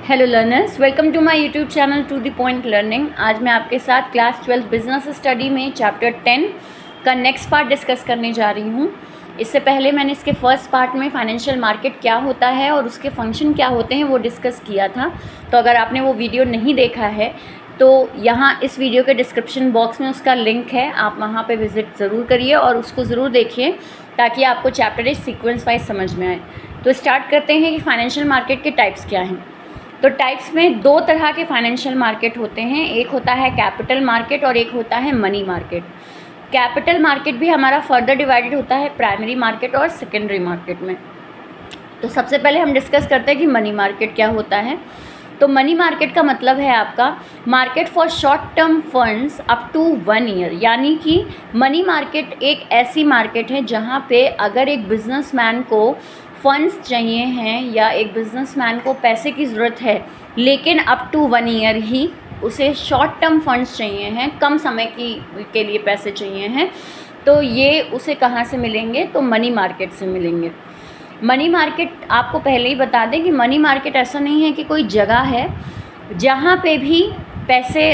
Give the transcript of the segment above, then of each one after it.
Hello learners, welcome to my YouTube channel to the point learning. आज मैं आपके साथ क्लास 12 बिजनेस स्टडी में चैप्टर 10 का नेक्स्ट पार्ट डिस्कस करने जा रही हूँ। इससे पहले मैंने इसके फर्स्ट पार्ट में फाइनेंशियल मार्केट क्या होता है और उसके फंक्शन क्या होते हैं वो डिस्कस किया था। तो अगर आपने वो वीडियो नहीं देखा है तो यहाँ इस वीडियो के डिस्क्रिप्शन बॉक्स में उसका लिंक है, आप वहाँ पे विज़िट ज़रूर करिए और उसको ज़रूर देखिए ताकि आपको चैप्टर इस सीक्वेंस वाइज समझ में आए। तो स्टार्ट करते हैं कि फाइनेंशियल मार्केट के टाइप्स क्या हैं। तो टाइप्स में दो तरह के फाइनेंशियल मार्केट होते हैं, एक होता है कैपिटल मार्केट और एक होता है मनी मार्केट। कैपिटल मार्केट भी हमारा फर्दर डिवाइडेड होता है प्राइमरी मार्केट और सेकेंडरी मार्केट में। तो सबसे पहले हम डिस्कस करते हैं कि मनी मार्केट क्या होता है। तो मनी मार्केट का मतलब है आपका market for short term funds up to 1 year, यानी कि मनी मार्केट एक ऐसी मार्केट है जहाँ पे अगर एक बिजनेसमैन को फंड्स चाहिए हैं या एक बिजनेसमैन को पैसे की ज़रूरत है लेकिन अप टू 1 ईयर ही उसे शॉर्ट टर्म फंड्स चाहिए हैं, कम समय के लिए पैसे चाहिए हैं, तो ये उसे कहाँ से मिलेंगे? तो मनी मार्केट से मिलेंगे। मनी मार्केट आपको पहले ही बता दें कि मनी मार्केट ऐसा नहीं है कि कोई जगह है जहाँ पे भी पैसे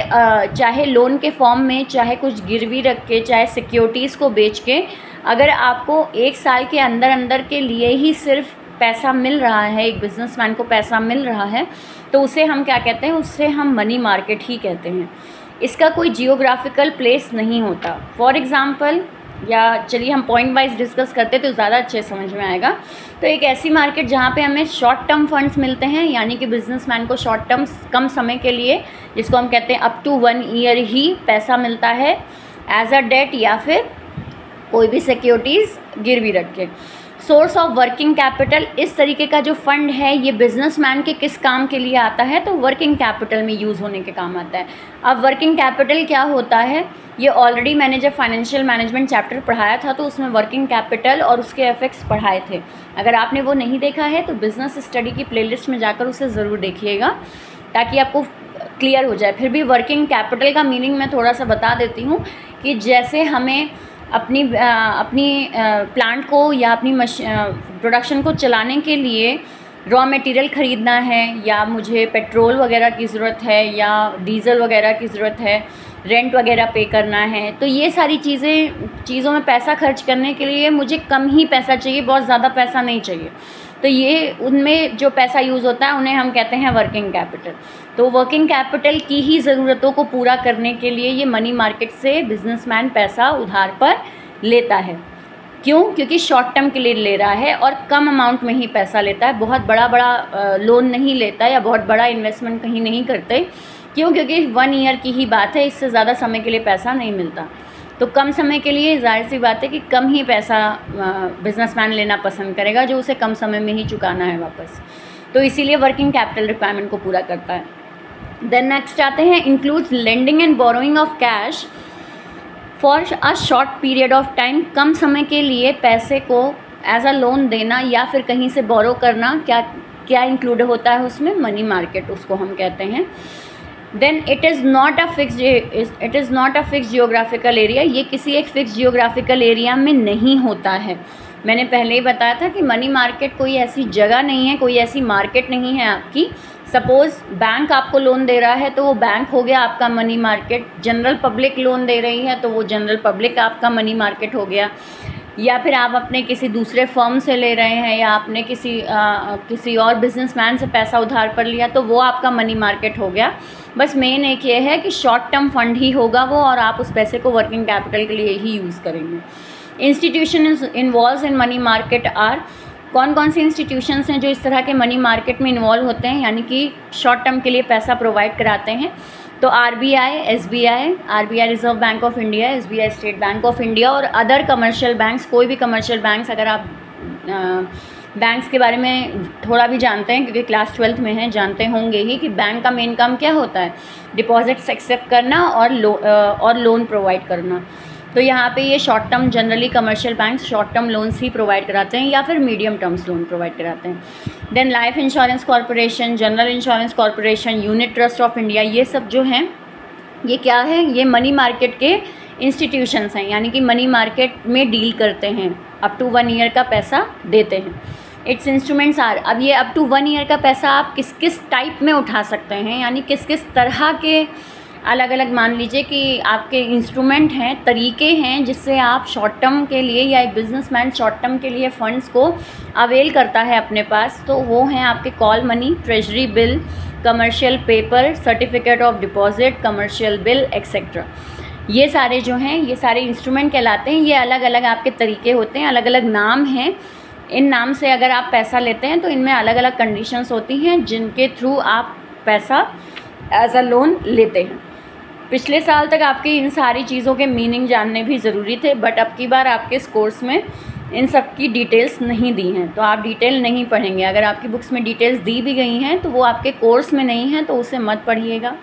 चाहे लोन के फॉर्म में, चाहे कुछ गिरवी रख के, चाहे सिक्योरिटीज़ को बेच के, अगर आपको 1 साल के अंदर अंदर के लिए ही सिर्फ पैसा मिल रहा है, एक बिजनेसमैन को पैसा मिल रहा है, तो उसे हम क्या कहते हैं? उससे हम मनी मार्केट ही कहते हैं। इसका कोई जियोग्राफिकल प्लेस नहीं होता। फॉर एग्ज़ाम्पल, या चलिए हम पॉइंट वाइज डिस्कस करते तो ज़्यादा अच्छे समझ में आएगा। तो एक ऐसी मार्केट जहाँ पे हमें शॉर्ट टर्म फंड्स मिलते हैं, यानी कि बिजनेसमैन को शॉर्ट टर्म कम समय के लिए, जिसको हम कहते हैं अप टू 1 ईयर ही पैसा मिलता है एज अ डेट या फिर कोई भी सिक्योरिटीज़ गिरवी रख के। सोर्स ऑफ वर्किंग कैपिटल, इस तरीके का जो फंड है ये बिजनेसमैन के किस काम के लिए आता है? तो वर्किंग कैपिटल में यूज़ होने के काम आता है। अब वर्किंग कैपिटल क्या होता है? ये ऑलरेडी मैंने जब फाइनेंशियल मैनेजमेंट चैप्टर पढ़ाया था तो उसमें वर्किंग कैपिटल और उसके इफेक्ट्स पढ़ाए थे। अगर आपने वो नहीं देखा है तो बिज़नेस स्टडी की प्लेलिस्ट में जाकर उसे ज़रूर देखिएगा ताकि आपको क्लियर हो जाए। फिर भी वर्किंग कैपिटल का मीनिंग मैं थोड़ा सा बता देती हूँ कि जैसे हमें अपनी प्लांट को या अपनी प्रोडक्शन को चलाने के लिए रॉ मटेरियल ख़रीदना है, या मुझे पेट्रोल वगैरह की ज़रूरत है, या डीज़ल वगैरह की ज़रूरत है, रेंट वगैरह पे करना है, तो ये सारी चीज़ों में पैसा खर्च करने के लिए मुझे कम ही पैसा चाहिए, बहुत ज़्यादा पैसा नहीं चाहिए। तो ये उनमें जो पैसा यूज़ होता है उन्हें हम कहते हैं वर्किंग कैपिटल। तो वर्किंग कैपिटल की ही ज़रूरतों को पूरा करने के लिए ये मनी मार्केट से बिजनेसमैन पैसा उधार पर लेता है। क्यों? क्योंकि शॉर्ट टर्म के लिए ले रहा है और कम अमाउंट में ही पैसा लेता है, बहुत बड़ा लोन नहीं लेता या बहुत बड़ा इन्वेस्टमेंट कहीं नहीं करते। क्यों? क्योंकि 1 ईयर की ही बात है, इससे ज़्यादा समय के लिए पैसा नहीं मिलता। तो कम समय के लिए जाहिर सी बात है कि कम ही पैसा बिजनेसमैन लेना पसंद करेगा, जो उसे कम समय में ही चुकाना है वापस। तो इसीलिए वर्किंग कैपिटल रिक्वायरमेंट को पूरा करता है। देन नेक्स्ट आते हैं, includes lending and borrowing of cash for a short period of time, कम समय के लिए पैसे को एज अ लोन देना या फिर कहीं से बोरो करना, क्या इंक्लूड होता है उसमें? मनी मार्केट उसको हम कहते हैं। Then it is not a fix geographical area, ये किसी एक फिक्स जियोग्राफिकल एरिया में नहीं होता है। मैंने पहले ही बताया था कि मनी मार्केट कोई ऐसी जगह नहीं है, कोई ऐसी मार्केट नहीं है आपकी। सपोज़ बैंक आपको लोन दे रहा है तो वो बैंक हो गया आपका money market, general public loan दे रही है तो वो जनरल पब्लिक आपका मनी मार्केट हो गया, या फिर आप अपने किसी दूसरे फर्म से ले रहे हैं या आपने किसी और बिजनेसमैन से पैसा उधार पर लिया तो वो आपका मनी मार्केट हो गया। बस मेन एक ये है कि शॉर्ट टर्म फंड ही होगा वो और आप उस पैसे को वर्किंग कैपिटल के लिए ही यूज़ करेंगे। Institution involve in money market are, कौन कौन सी इंस्टीट्यूशंस हैं जो इस तरह के मनी मार्केट में इन्वॉल्व होते हैं, यानी कि शॉर्ट टर्म के लिए पैसा प्रोवाइड कराते हैं? तो RBI, SBI, RBI reserve bank of India, SBI state bank of India और अदर कमर्शियल बैंक्स, कोई भी कमर्शियल बैंक्स। अगर आप बैंक्स के बारे में थोड़ा भी जानते हैं, क्योंकि क्लास 12 में हैं, जानते होंगे ही कि बैंक का मेन काम क्या होता है? डिपॉजिट्स एक्सेप्ट करना और लोन प्रोवाइड करना। तो यहाँ पे ये short term, generally commercial banks short term loans ही प्रोवाइड कराते हैं या फिर मीडियम टर्म्स लोन प्रोवाइड कराते हैं। Then life insurance corporation, general insurance corporation, unit trust of India, ये सब जो हैं ये क्या है? ये मनी मार्केट के इंस्टीट्यूशंस हैं, यानी कि मनी मार्केट में डील करते हैं, अप टू 1 ईयर का पैसा देते हैं। इट्स इंस्ट्रूमेंट्स आर, अब ये अप टू 1 ईयर का पैसा आप किस किस टाइप में उठा सकते हैं, यानी किस किस तरह के अलग अलग, मान लीजिए कि आपके इंस्ट्रूमेंट हैं, तरीके हैं जिससे आप शॉर्ट टर्म के लिए या एक बिजनेसमैन शॉर्ट टर्म के लिए फ़ंड्स को अवेल करता है अपने पास। तो वो हैं आपके call money, treasury bill, commercial paper, certificate of deposit, commercial bill etcetera. ये सारे जो हैं ये सारे इंस्ट्रूमेंट कहलाते हैं। ये अलग अलग आपके तरीके होते हैं, अलग अलग नाम हैं। इन नाम से अगर आप पैसा लेते हैं तो इनमें अलग अलग कंडीशंस होती हैं जिनके थ्रू आप पैसा एज अ लोन लेते हैं। पिछले साल तक आपकी इन सारी चीज़ों के मीनिंग जानने भी ज़रूरी थे, बट अब की बार आपके इस कोर्स में इन सब की डिटेल्स नहीं दी हैं, तो आप डिटेल नहीं पढ़ेंगे। अगर आपकी बुक्स में डिटेल्स दी भी गई हैं तो वो आपके कोर्स में नहीं है, तो उसे मत पढ़िएगा।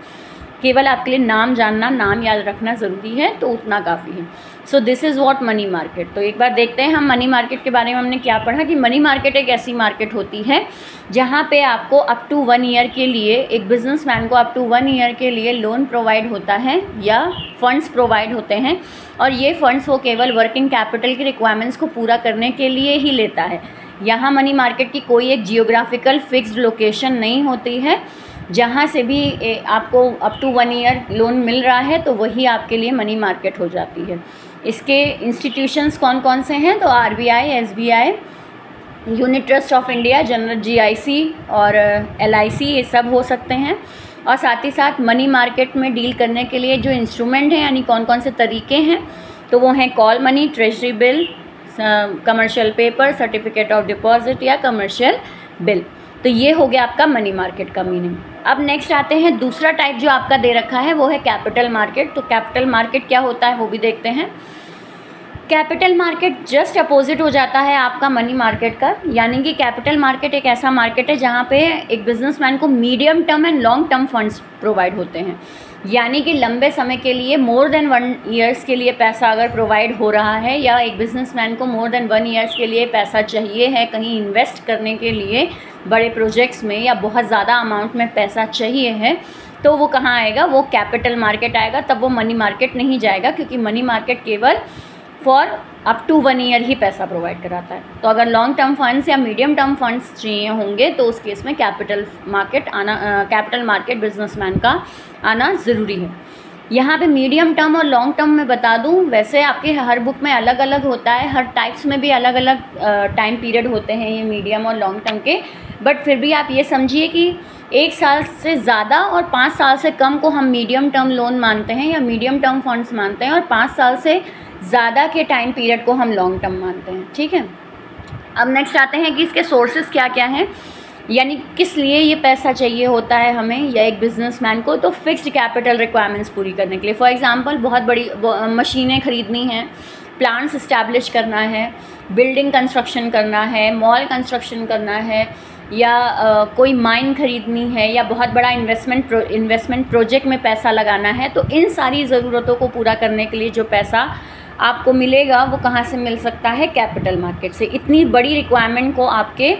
केवल आपके लिए नाम जानना, नाम याद रखना ज़रूरी है, तो उतना काफ़ी है। So this is what money market. तो एक बार देखते हैं हम मनी मार्केट के बारे में हमने क्या पढ़ा, कि मनी मार्केट एक ऐसी मार्केट होती है जहाँ पे आपको अप टू 1 ईयर के लिए, एक बिजनेसमैन को अप टू 1 ईयर के लिए लोन प्रोवाइड होता है या फंड्स प्रोवाइड होते हैं, और ये फंड्स वो केवल वर्किंग कैपिटल की रिक्वायरमेंट्स को पूरा करने के लिए ही लेता है। यहाँ मनी मार्केट की कोई एक जियोग्राफिकल फिक्स्ड लोकेशन नहीं होती है। जहाँ से भी आपको अप टू 1 ईयर लोन मिल रहा है तो वही आपके लिए मनी मार्केट हो जाती है। इसके इंस्टीट्यूशंस कौन कौन से हैं, तो RBI, SBI, unit trust of India, general GIC और LIC, ये सब हो सकते हैं। और साथ ही साथ मनी मार्केट में डील करने के लिए जो इंस्ट्रूमेंट हैं, यानी कौन कौन से तरीके हैं, तो वो हैं call money, treasury bill, commercial paper, certificate of deposit या कमर्शियल बिल। तो ये हो गया आपका मनी मार्केट का मीनिंग। अब नेक्स्ट आते हैं, दूसरा टाइप जो आपका दे रखा है वो है कैपिटल मार्केट। तो कैपिटल मार्केट क्या होता है वो भी देखते हैं। कैपिटल मार्केट जस्ट अपोजिट हो जाता है आपका मनी मार्केट का, यानी कि कैपिटल मार्केट एक ऐसा मार्केट है जहाँ पे एक बिजनेसमैन को medium term and long term funds provide होते हैं, यानी कि लंबे समय के लिए, मोर देन 1 ईयर्स के लिए पैसा अगर प्रोवाइड हो रहा है, या एक बिजनेसमैन को मोर देन 1 ईयर्स के लिए पैसा चाहिए है कहीं इन्वेस्ट करने के लिए बड़े प्रोजेक्ट्स में, या बहुत ज़्यादा अमाउंट में पैसा चाहिए है, तो वो कहाँ आएगा, वो कैपिटल मार्केट आएगा। तब वो मनी मार्केट नहीं जाएगा, क्योंकि मनी मार्केट केवल फॉर अप टू 1 ईयर ही पैसा प्रोवाइड कराता है। तो अगर लॉन्ग टर्म फंड्स या मीडियम टर्म फंड्स चाहिए होंगे तो उस केस में कैपिटल मार्केट बिजनेसमैन का आना ज़रूरी है। यहाँ पे मीडियम टर्म और लॉन्ग टर्म में बता दूँ, वैसे आपके हर बुक में अलग अलग होता है, हर टाइप्स में भी अलग अलग टाइम पीरियड होते हैं ये मीडियम और लॉन्ग टर्म के, बट फिर भी आप ये समझिए कि 1 साल से ज़्यादा और 5 साल से कम को हम मीडियम टर्म लोन मानते हैं या मीडियम टर्म फंड्स मानते हैं, और 5 साल से ज़्यादा के टाइम पीरियड को हम लॉन्ग टर्म मानते हैं। ठीक है, अब नेक्स्ट आते हैं कि इसके सोर्सेज क्या क्या हैं, यानी किस लिए ये पैसा चाहिए होता है हमें या एक बिजनेसमैन को। तो फिक्स्ड कैपिटल रिक्वायरमेंट्स पूरी करने के लिए, फॉर एग्जांपल बहुत बड़ी मशीनें ख़रीदनी हैं, प्लांट्स इस्टेब्लिश करना है, बिल्डिंग कंस्ट्रक्शन करना है, मॉल कंस्ट्रक्शन करना है, या कोई माइन ख़रीदनी है, या बहुत बड़ा इन्वेस्टमेंट प्रोजेक्ट में पैसा लगाना है। तो इन सारी ज़रूरतों को पूरा करने के लिए जो पैसा आपको मिलेगा वो कहाँ से मिल सकता है, कैपिटल मार्केट से। इतनी बड़ी रिक्वायरमेंट को आपके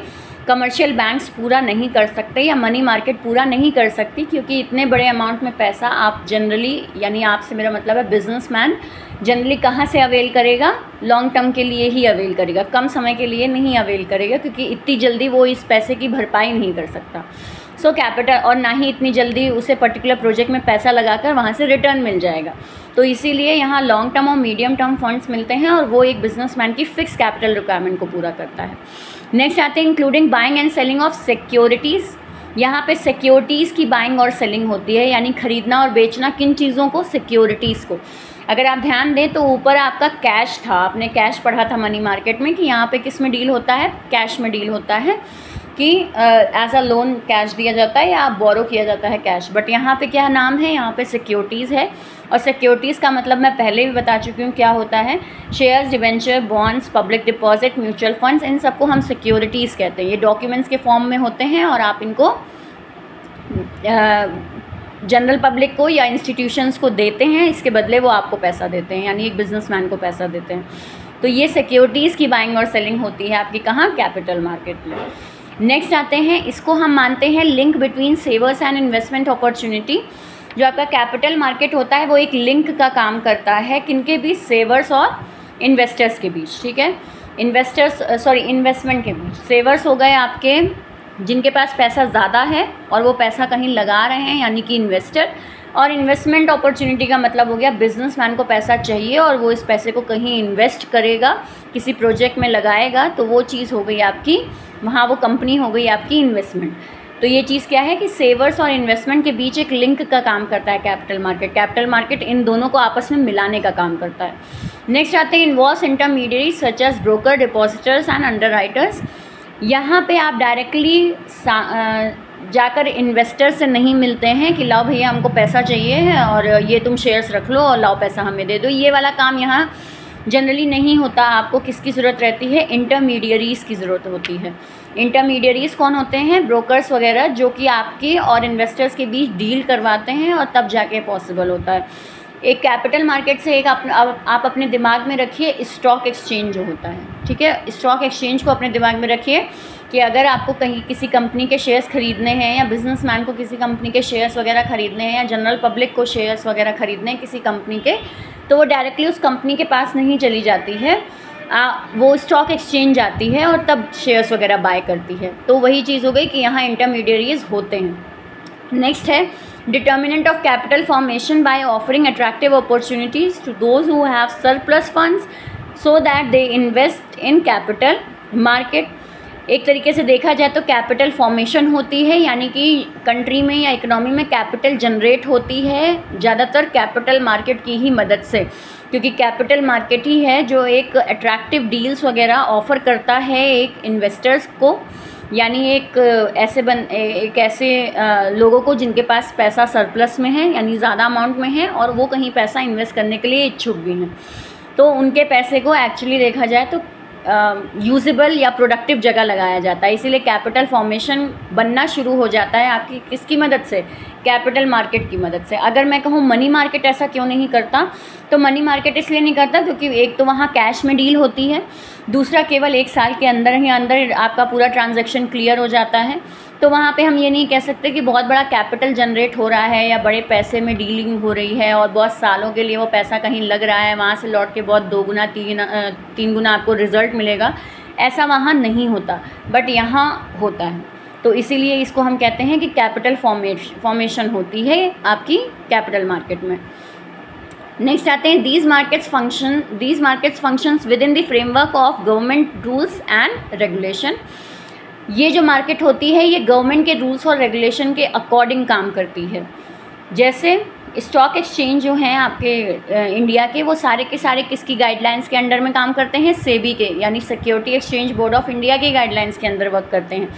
कमर्शियल बैंक्स पूरा नहीं कर सकते या मनी मार्केट पूरा नहीं कर सकती, क्योंकि इतने बड़े अमाउंट में पैसा आप जनरली, यानी आपसे मेरा मतलब है बिजनेसमैन जनरली कहाँ से अवेल करेगा, लॉन्ग टर्म के लिए ही अवेल करेगा, कम समय के लिए नहीं अवेल करेगा, क्योंकि इतनी जल्दी वो इस पैसे की भरपाई नहीं कर सकता। सो कैपिटल, और ना ही इतनी जल्दी उसे पर्टिकुलर प्रोजेक्ट में पैसा लगाकर वहाँ से रिटर्न मिल जाएगा। तो इसीलिए यहाँ लॉन्ग टर्म और मीडियम टर्म फंड्स मिलते हैं, और वो एक बिजनेसमैन की फिक्स कैपिटल रिक्वायरमेंट को पूरा करता है। नेक्स्ट आते हैं including buying and selling of securities. यहाँ पे सिक्योरिटीज़ की बाइंग और सेलिंग होती है, यानी खरीदना और बेचना किन चीज़ों को, सिक्योरिटीज़ को। अगर आप ध्यान दें तो ऊपर आपका कैश था, आपने कैश पढ़ा था मनी मार्केट में, कि यहाँ पे किस में डील होता है, कैश में डील होता है, कि एज अ लोन कैश दिया जाता है या आप बोरो किया जाता है कैश। बट यहाँ पे क्या नाम है, यहाँ पे सिक्योरिटीज़ है, और सिक्योरिटीज़ का मतलब मैं पहले भी बता चुकी हूँ क्या होता है। Shares, debenture, bonds, public deposit, mutual funds, इन सबको हम सिक्योरिटीज़ कहते हैं। ये डॉक्यूमेंट्स के फॉर्म में होते हैं, और आप इनको जनरल पब्लिक को या इंस्टीट्यूशंस को देते हैं, इसके बदले वो आपको पैसा देते हैं, यानी एक बिजनेसमैन को पैसा देते हैं। तो ये सिक्योरिटीज़ की बाइंग और सेलिंग होती है आपकी कहाँ, कैपिटल मार्केट में। नेक्स्ट आते हैं, इसको हम मानते हैं link between सेवर्स and investment opportunity. जो आपका कैपिटल मार्केट होता है वो एक लिंक का काम करता है, किनके बीच, सेवर्स और इन्वेस्टर्स के बीच। ठीक है, इन्वेस्टमेंट के बीच। सेवर्स हो गए आपके जिनके पास पैसा ज़्यादा है और वो पैसा कहीं लगा रहे हैं, यानी कि इन्वेस्टर। और इन्वेस्टमेंट अपॉर्चुनिटी का मतलब हो गया बिजनेसमैन को पैसा चाहिए और वो इस पैसे को कहीं इन्वेस्ट करेगा, किसी प्रोजेक्ट में लगाएगा, तो वो चीज़ हो गई आपकी, वहाँ वो कंपनी हो गई आपकी इन्वेस्टमेंट। तो ये चीज़ क्या है कि सेवर्स और इन्वेस्टमेंट के बीच एक लिंक का काम करता है capital market. Capital market in दोनों को आपस में मिलाने का काम करता है। नेक्स्ट आते हैं involves intermediate such as broker, depositors and underwriters. यहाँ पे आप डायरेक्टली जाकर इन्वेस्टर से नहीं मिलते हैं कि लाओ भैया हमको पैसा चाहिए है और ये तुम शेयर्स रख लो और लाओ पैसा हमें दे दो। ये वाला काम यहाँ जनरली नहीं होता। आपको किसकी ज़रूरत रहती है? इंटरमीडियरीज़ की ज़रूरत होती है। इंटरमीडियरीज़ कौन होते हैं? ब्रोकर्स वगैरह, जो कि आपके और इन्वेस्टर्स के बीच डील करवाते हैं और तब जाके पॉसिबल होता है। एक कैपिटल मार्केट से एक आप अपने दिमाग में रखिए स्टॉक एक्सचेंज जो होता है, ठीक है। स्टॉक एक्सचेंज को अपने दिमाग में रखिए कि अगर आपको कहीं किसी कंपनी के शेयर्स खरीदने हैं या बिजनेसमैन को किसी कंपनी के शेयर्स वगैरह खरीदने हैं या जनरल पब्लिक को शेयर्स वगैरह खरीदने हैं किसी कंपनी के, तो वो डायरेक्टली उस कंपनी के पास नहीं चली जाती है, वो स्टॉक एक्सचेंज जाती है और तब शेयर्स वगैरह बाय करती है। तो वही चीज़ हो गई कि यहाँ इंटरमीडियरीज होते हैं। नेक्स्ट है determinant of capital formation by offering attractive opportunities to those who have surplus funds so that they invest in capital market। एक तरीके से देखा जाए तो कैपिटल फॉर्मेशन होती है, यानी कि कंट्री में या इकोनॉमी में कैपिटल जनरेट होती है ज़्यादातर कैपिटल मार्केट की ही मदद से, क्योंकि कैपिटल मार्केट ही है जो एक अट्रैक्टिव डील्स वगैरह ऑफ़र करता है एक इन्वेस्टर्स को, यानी एक ऐसे लोगों को जिनके पास पैसा सरप्लस में है, यानी ज़्यादा अमाउंट में है और वो कहीं पैसा इन्वेस्ट करने के लिए इच्छुक भी हैं। तो उनके पैसे को एक्चुअली देखा जाए तो यूजेबल या प्रोडक्टिव जगह लगाया जाता है। इसीलिए कैपिटल फॉर्मेशन बनना शुरू हो जाता है आपकी किसकी मदद से? कैपिटल मार्केट की मदद से। अगर मैं कहूँ मनी मार्केट ऐसा क्यों नहीं करता, तो मनी मार्केट इसलिए नहीं करता क्योंकि एक तो वहाँ कैश में डील होती है, दूसरा केवल 1 साल के अंदर ही अंदर आपका पूरा ट्रांजैक्शन क्लियर हो जाता है। तो वहाँ पे हम ये नहीं कह सकते कि बहुत बड़ा कैपिटल जनरेट हो रहा है या बड़े पैसे में डीलिंग हो रही है और बहुत सालों के लिए वो पैसा कहीं लग रहा है, वहाँ से लौट के बहुत 2 गुना 3 गुना आपको रिज़ल्ट मिलेगा, ऐसा वहाँ नहीं होता, बट यहाँ होता है। तो इसीलिए इसको हम कहते हैं कि कैपिटल फॉर्मेशन होती है आपकी कैपिटल मार्केट में। नेक्स्ट आते हैं these markets functions with in the framework of government rules and regulation. ये जो मार्केट होती है ये गवर्नमेंट के रूल्स और रेगुलेशन के अकॉर्डिंग काम करती है। जैसे स्टॉक एक्सचेंज जो हैं आपके इंडिया के, वो सारे के सारे किसकी गाइडलाइंस के अंडर में काम करते हैं? सेबी के, यानी security exchange board of India की गाइडलाइंस के अंदर वर्क करते हैं।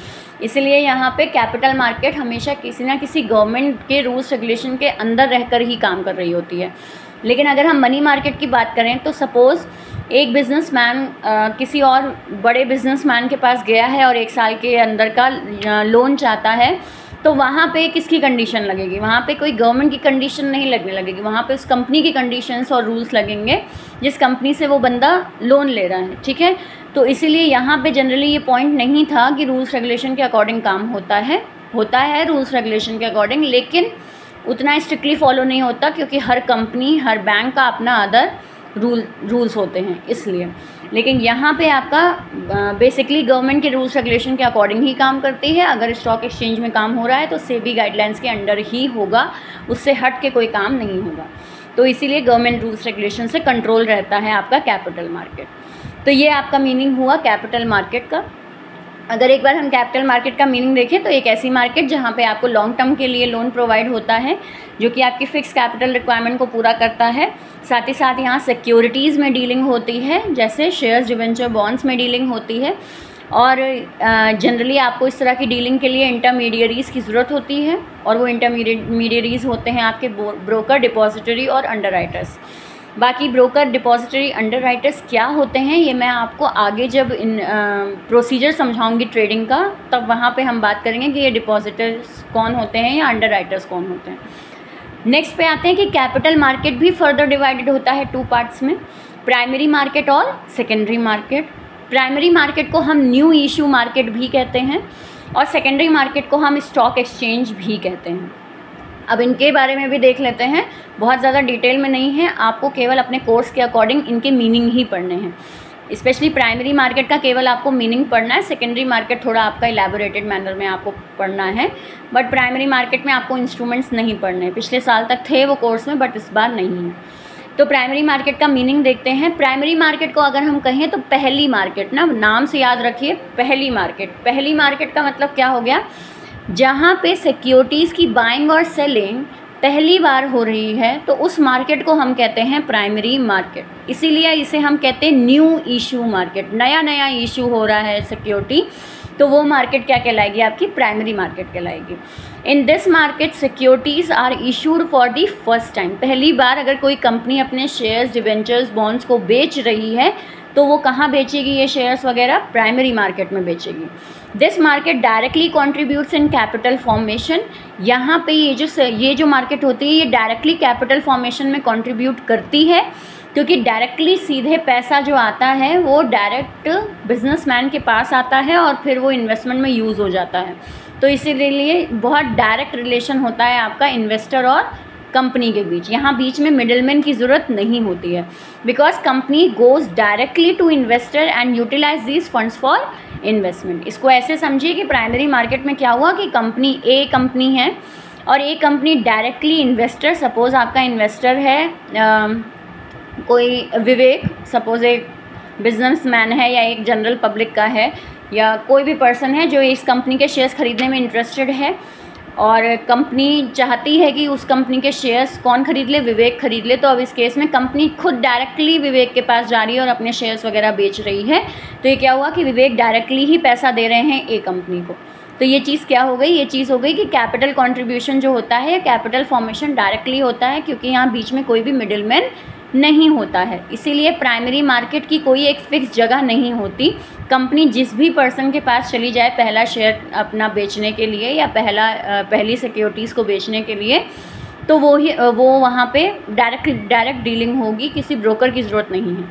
इसलिए यहाँ पे कैपिटल मार्केट हमेशा किसी ना किसी गवर्नमेंट के रूल्स रेगुलेशन के अंदर रहकर ही काम कर रही होती है। लेकिन अगर हम मनी मार्केट की बात करें तो सपोज़ एक किसी और बड़े बिजनेसमैन के पास गया है और 1 साल के अंदर का लोन चाहता है, तो वहाँ पे किसकी कंडीशन लगेगी? वहाँ पे कोई गवर्नमेंट की कंडीशन नहीं लगने लगेगी, वहाँ पे उस कंपनी की कंडीशंस और रूल्स लगेंगे जिस कंपनी से वो बंदा लोन ले रहा है, ठीक है। तो इसीलिए यहाँ पे जनरली ये पॉइंट नहीं था कि रूल्स रेगुलेशन के अकॉर्डिंग काम होता है रूल्स रेगुलेशन के अकॉर्डिंग, लेकिन उतना स्ट्रिक्टली फॉलो नहीं होता क्योंकि हर कंपनी हर बैंक का अपना अदर रूल्स होते हैं इसलिए। लेकिन यहाँ पे आपका बेसिकली गवर्नमेंट के रूल्स रेगुलेशन के अकॉर्डिंग ही काम करती है। अगर स्टॉक एक्सचेंज में काम हो रहा है तो सेबी गाइडलाइंस के अंडर ही होगा, उससे हट के कोई काम नहीं होगा। तो इसीलिए गवर्नमेंट रूल्स रेगुलेशन से कंट्रोल रहता है आपका कैपिटल मार्केट। तो ये आपका मीनिंग हुआ कैपिटल मार्केट का। अगर एक बार हम कैपिटल मार्केट का मीनिंग देखें तो एक ऐसी मार्केट जहाँ पे आपको लॉन्ग टर्म के लिए लोन प्रोवाइड होता है जो कि आपकी फ़िक्स कैपिटल रिक्वायरमेंट को पूरा करता है। साथ ही साथ यहाँ सिक्योरिटीज़ में डीलिंग होती है, जैसे शेयर्स डिबेंचर बॉन्ड्स में डीलिंग होती है। और जनरली आपको इस तरह की डीलिंग के लिए इंटरमीडियरीज़ की ज़रूरत होती है और वो इंटरमीडियरीज़ होते हैं आपके ब्रोकर, डिपॉजिटरी और अंडरराइटर्स। बाकी ब्रोकर, डिपॉजिटरी, अंडरराइटर्स क्या होते हैं ये मैं आपको आगे जब इन प्रोसीजर समझाऊंगी ट्रेडिंग का, तब वहाँ पे हम बात करेंगे कि ये डिपॉजिटर्स कौन होते हैं या अंडरराइटर्स कौन होते हैं। नेक्स्ट पे आते हैं कि कैपिटल मार्केट भी फर्दर डिवाइडेड होता है 2 पार्ट्स में, प्राइमरी मार्केट और सेकेंडरी मार्केट। प्राइमरी मार्केट को हम न्यू इशू मार्केट भी कहते हैं और सेकेंडरी मार्केट को हम स्टॉक एक्सचेंज भी कहते हैं। अब इनके बारे में भी देख लेते हैं, बहुत ज़्यादा डिटेल में नहीं है, आपको केवल अपने कोर्स के अकॉर्डिंग इनके मीनिंग ही पढ़ने हैं। स्पेशली प्राइमरी मार्केट का केवल आपको मीनिंग पढ़ना है, सेकेंडरी मार्केट थोड़ा आपका इलेबोरेटेड मैनर में आपको पढ़ना है, बट प्राइमरी मार्केट में आपको इंस्ट्रूमेंट्स नहीं पढ़ने। पिछले साल तक थे वो कोर्स में, बट इस बार नहीं है। तो प्राइमरी मार्केट का मीनिंग देखते हैं। प्राइमरी मार्केट को अगर हम कहें तो पहली मार्केट, ना नाम से याद रखिए, पहली मार्केट। पहली मार्केट का मतलब क्या हो गया, जहाँ पे सिक्योरिटीज़ की बाइंग और सेलिंग पहली बार हो रही है, तो उस मार्केट को हम कहते हैं प्राइमरी मार्केट। इसीलिए इसे हम कहते हैं न्यू इशू मार्केट, नया नया इशू हो रहा है सिक्योरिटी, तो वो मार्केट क्या कहलाएगी, आपकी प्राइमरी मार्केट कहलाएगी। In this market securities are issued for the first time. पहली बार अगर कोई कंपनी अपने शेयर्स, डिवेंचर्स, बॉन्ड्स को बेच रही है, तो वो कहाँ बेचेगी ये शेयर्स वगैरह, प्राइमरी मार्केट में बेचेगी। This market directly contributes in capital formation. यहाँ पे ये जो मार्केट होती है, ये डायरेक्टली कैपिटल फॉर्मेशन में कॉन्ट्रीब्यूट करती है, क्योंकि डायरेक्टली सीधे पैसा जो आता है वो डायरेक्ट बिजनेसमैन के पास आता है और फिर वो इन्वेस्टमेंट में यूज़ हो जाता है। तो इसीलिए बहुत डायरेक्ट रिलेशन होता है आपका इन्वेस्टर और कंपनी के बीच। यहाँ बीच में मिडलमैन की ज़रूरत नहीं होती है, because company goes directly to investor and utilise these funds for investment. इसको ऐसे समझिए कि प्राइमरी मार्केट में क्या हुआ कि कंपनी ए कंपनी है और ए कंपनी डायरेक्टली इन्वेस्टर, सपोज़ आपका इन्वेस्टर है कोई विवेक, सपोज़ एक बिजनेसमैन है या एक जनरल पब्लिक का है या कोई भी पर्सन है जो इस कंपनी के शेयर्स खरीदने में इंटरेस्टेड है, और कंपनी चाहती है कि उस कंपनी के शेयर्स कौन खरीद ले, विवेक खरीद ले। तो अब इस केस में कंपनी खुद डायरेक्टली विवेक के पास जा रही है और अपने शेयर्स वगैरह बेच रही है। तो ये क्या हुआ कि विवेक डायरेक्टली ही पैसा दे रहे हैं ए कंपनी को। तो ये चीज़ क्या हो गई, ये चीज़ हो गई कि कैपिटल कंट्रीब्यूशन जो होता है, कैपिटल फॉर्मेशन डायरेक्टली होता है, क्योंकि यहाँ बीच में कोई भी मिडिलमैन नहीं होता है। इसीलिए प्राइमरी मार्केट की कोई एक फिक्स जगह नहीं होती। कंपनी जिस भी पर्सन के पास चली जाए पहला शेयर अपना बेचने के लिए या पहली सिक्योरिटीज़ को बेचने के लिए, तो वो वहाँ पे डायरेक्ट डीलिंग होगी, किसी ब्रोकर की ज़रूरत नहीं है।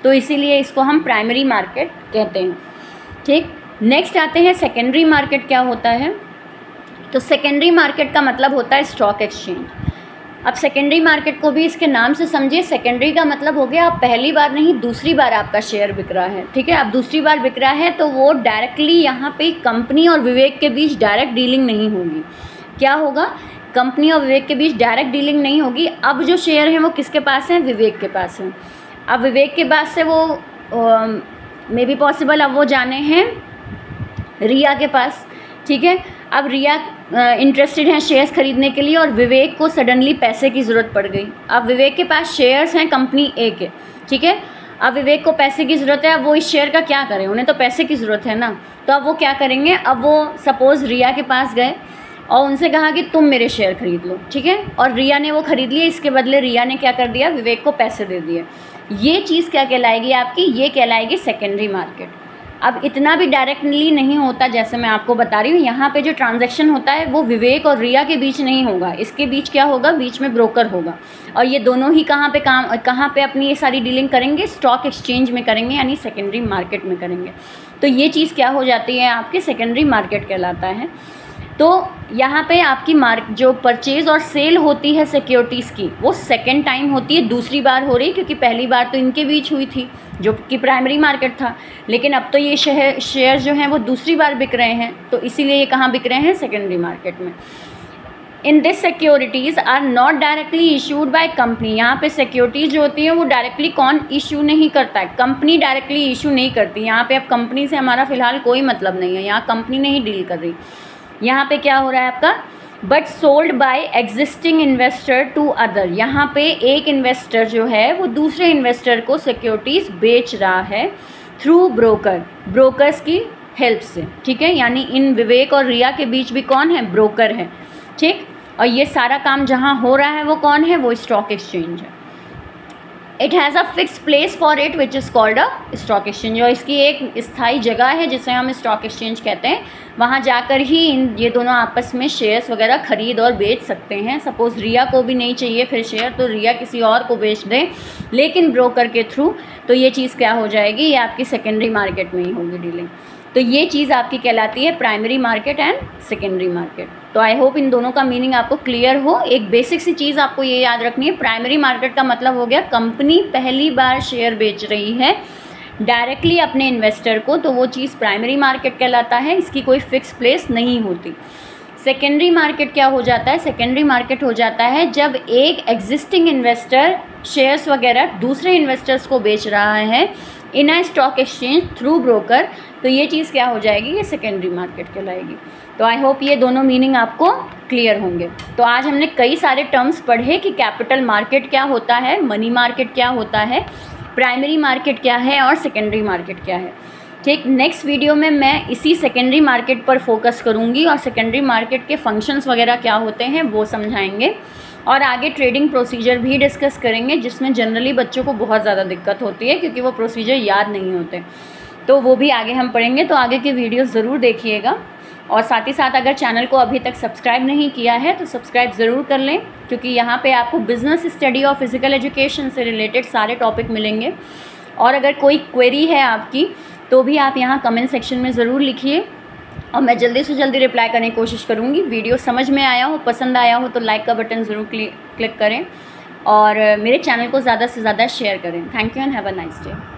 तो इसीलिए इसको हम प्राइमरी मार्केट कहते हैं। ठीक, नेक्स्ट आते हैं सेकेंडरी मार्केट क्या होता है। तो सेकेंडरी मार्केट का मतलब होता है स्टॉक एक्सचेंज। अब सेकेंडरी मार्केट को भी इसके नाम से समझिए। सेकेंडरी का मतलब हो गया आप पहली बार नहीं, दूसरी बार आपका शेयर बिक रहा है। ठीक है, अब दूसरी बार बिक रहा है तो वो डायरेक्टली यहाँ पे कंपनी और विवेक के बीच डायरेक्ट डीलिंग नहीं होगी। क्या होगा, कंपनी और विवेक के बीच डायरेक्ट डीलिंग नहीं होगी। अब जो शेयर हैं वो किसके पास हैं, विवेक के पास हैं। अब विवेक के पास से वो मे बी पॉसिबल अब वो जाने हैं रिया के पास। ठीक है, अब रिया इंटरेस्टेड हैं शेयर्स खरीदने के लिए और विवेक को सडनली पैसे की ज़रूरत पड़ गई। अब विवेक के पास शेयर्स हैं कंपनी ए के। ठीक है, अब विवेक को पैसे की ज़रूरत है। अब वो इस शेयर का क्या करें, उन्हें तो पैसे की ज़रूरत है ना। तो अब वो क्या करेंगे, अब वो सपोज़ रिया के पास गए और उनसे कहा कि तुम मेरे शेयर खरीद लो। ठीक है, और रिया ने वो खरीद लिए। इसके बदले रिया ने क्या कर दिया, विवेक को पैसे दे दिए। ये चीज़ क्या कहलाएगी आपकी, ये कहलाएगी सेकेंडरी मार्केट। अब इतना भी डायरेक्टली नहीं होता, जैसे मैं आपको बता रही हूँ। यहाँ पे जो ट्रांजैक्शन होता है वो विवेक और रिया के बीच नहीं होगा, इसके बीच क्या होगा, बीच में ब्रोकर होगा। और ये दोनों ही कहाँ पे अपनी ये सारी डीलिंग करेंगे, स्टॉक एक्सचेंज में करेंगे, यानी सेकेंडरी मार्केट में करेंगे। तो ये चीज़ क्या हो जाती है, आपकी सेकेंडरी मार्केट कहलाता है। तो यहाँ पे आपकी जो परचेज़ और सेल होती है सिक्योरिटीज़ की, वो सेकेंड टाइम होती है, दूसरी बार हो रही, क्योंकि पहली बार तो इनके बीच हुई थी जो कि प्राइमरी मार्केट था। लेकिन अब तो ये शेयर जो हैं वो दूसरी बार बिक रहे हैं, तो इसीलिए ये कहाँ बिक रहे हैं, सेकेंडरी मार्केट में। In this securities are not directly issued by company. यहाँ पे सिक्योरिटीज़ जो होती हैं वो डायरेक्टली कौन इशू नहीं करता है, कंपनी डायरेक्टली इशू नहीं करती। यहाँ पे अब कंपनी से हमारा फ़िलहाल कोई मतलब नहीं है, यहाँ कंपनी नहीं डील कर रही। यहाँ पे क्या हो रहा है आपका, but sold by existing investor to other. यहाँ पे एक इन्वेस्टर जो है वो दूसरे इन्वेस्टर को सिक्योरिटीज़ बेच रहा है थ्रू ब्रोकर्स की हेल्प से। ठीक है, यानी इन विवेक और रिया के बीच भी कौन है, ब्रोकर है। ठीक, और ये सारा काम जहाँ हो रहा है वो कौन है, वो स्टॉक एक्सचेंज है। It has a fix place for it which is called a stock exchange. और इसकी एक स्थायी जगह है जिसे हम स्टॉक एक्सचेंज कहते हैं। वहाँ जाकर ही ये दोनों आपस में शेयर्स वगैरह खरीद और बेच सकते हैं। सपोज़ रिया को भी नहीं चाहिए फिर शेयर, तो रिया किसी और को बेच दें, लेकिन ब्रोकर के थ्रू। तो ये चीज़ क्या हो जाएगी, ये आपकी सेकेंडरी मार्केट में ही होगी डीलिंग। तो ये चीज़ आपकी कहलाती है primary market and secondary market. तो आई होप इन दोनों का मीनिंग आपको क्लियर हो। एक बेसिक सी चीज़ आपको ये याद रखनी है, प्राइमरी मार्केट का मतलब हो गया कंपनी पहली बार शेयर बेच रही है डायरेक्टली अपने इन्वेस्टर को, तो वो चीज़ प्राइमरी मार्केट कहलाता है, इसकी कोई फिक्स प्लेस नहीं होती। सेकेंडरी मार्केट क्या हो जाता है? सेकेंडरी मार्केट हो जाता है जब एक एग्जिस्टिंग इन्वेस्टर शेयर्स वगैरह दूसरे इन्वेस्टर्स को बेच रहा है in a stock exchange through broker, तो ये चीज़ क्या हो जाएगी? ये सेकेंडरी मार्केट कहलाएगी। तो आई होप ये दोनों मीनिंग आपको क्लियर होंगे। तो आज हमने कई सारे टर्म्स पढ़े कि कैपिटल मार्केट क्या होता है, मनी मार्केट क्या होता है, प्राइमरी मार्केट क्या है और सेकेंडरी मार्केट क्या है। ठीक, नेक्स्ट वीडियो में मैं इसी सेकेंडरी मार्केट पर फोकस करूंगी और सेकेंडरी मार्केट के फंक्शंस वगैरह क्या होते हैं वो समझाएंगे, और आगे ट्रेडिंग प्रोसीजर भी डिस्कस करेंगे, जिसमें जनरली बच्चों को बहुत ज़्यादा दिक्कत होती है क्योंकि वो प्रोसीजर याद नहीं होते, तो वो भी आगे हम पढ़ेंगे। तो आगे की वीडियो ज़रूर देखिएगा, और साथ ही साथ अगर चैनल को अभी तक सब्सक्राइब नहीं किया है तो सब्सक्राइब ज़रूर कर लें, क्योंकि यहाँ पे आपको बिज़नेस स्टडी और फिज़िकल एजुकेशन से रिलेटेड सारे टॉपिक मिलेंगे। और अगर कोई क्वेरी है आपकी तो भी आप यहाँ कमेंट सेक्शन में ज़रूर लिखिए, और मैं जल्दी से जल्दी रिप्लाई करने की कोशिश करूँगी। वीडियो समझ में आया हो, पसंद आया हो तो लाइक का बटन ज़रूर क्लिक करें, और मेरे चैनल को ज़्यादा से ज़्यादा शेयर करें। Thank you and have a nice day.